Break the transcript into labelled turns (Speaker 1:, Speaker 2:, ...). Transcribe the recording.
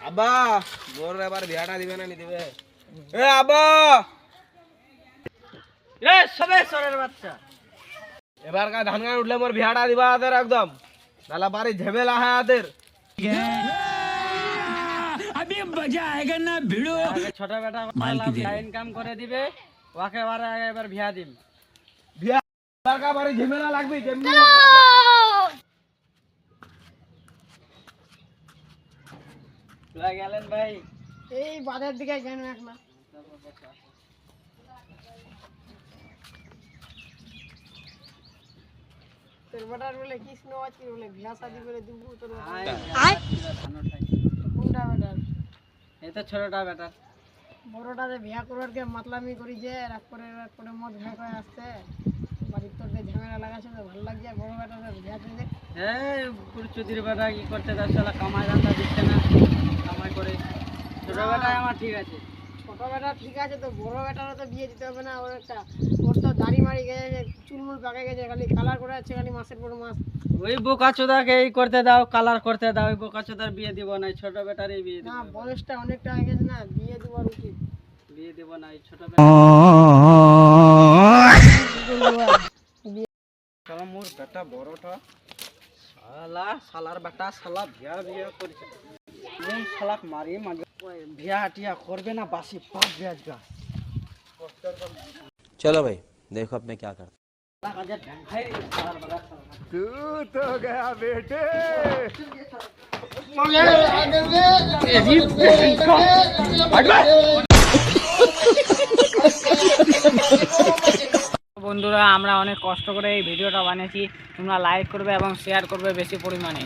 Speaker 1: আব্বা মোর এবার বিয়াটা দিবে না নি দিবে? এ আব্বা
Speaker 2: এ সবে সরের বাচ্চা
Speaker 1: এবার কা ধান গান উঠলে মোর বিয়াটা দিবা আদের একদম নালা বাড়ি ঝেমেলা হয় আদের।
Speaker 3: अभी मजा आएगा ना भिड़ो।
Speaker 2: আগে ছোট বেটা ইনকাম করে দিবে ওকে বারে এবার ভিয়া দিম।
Speaker 1: বিয়া এবার কা বাড়ি ঝেমেলা লাগবে কেমনি
Speaker 2: চলে গেলেন ভাই?
Speaker 4: এই বাজার দিকে কেন একলা তোর বেটার বলে কৃষ্ণ আছে বলে বিয়া শাদি করে দিব তোর কোনটা বেটার?
Speaker 2: এই তো ছোটটা বেটা।
Speaker 4: বড়টাতে বিয়া করার কে মাতলামি করি যে রাত করে মদ ভাই করে আসছে বাড়ির তোর ঝামেলা লাগাছে তো ভালো লাগছে বড় বেটাতে বিয়া দিয়ে
Speaker 2: এই পুরচুদির বেটা কি করতে তার শালা কামাই দান্দা দিচ্ছে না কামাই করে। ছোট বেটাই আমার ঠিক আছে।
Speaker 4: ছোট বেটা ঠিক আছে তো বড় বেটারও তো বিয়ে দিতে হবে না? ওর একটা ওর তো দাড়ি মারি গেছে চুলমুল পাকে গেছে খালি কালার করে আছে খালি মাসের পর মাস।
Speaker 2: ওই বোকাচোদাকে এই করতে দাও কালার করতে দাও ওই বোকাচোদার বিয়ে দিব না ছোট বেটারই বিয়ে দিব।
Speaker 4: না বয়সটা অনেকটা হয়ে গেছে না বিয়ে দেওয়ার উচিত।
Speaker 2: বিয়ে দিব না এই ছোট বেটা। শালা মোর বেটা বড়টা শালার বেটা শালা বিয়া বিয়া করেছে কোন শালাক মারি মাগে বিয়া টিয়া করবে না বাসি পাঁচ বিয়া গা।
Speaker 5: चलो भाई देखो अब मैं क्या करता
Speaker 1: तू तो गया बेटे।
Speaker 2: বন্ধুরা আমরা অনেক কষ্ট করে এই ভিডিওটা বানিয়েছি, তোমরা লাইক করবে এবং শেয়ার করবে বেশি পরিমাণে।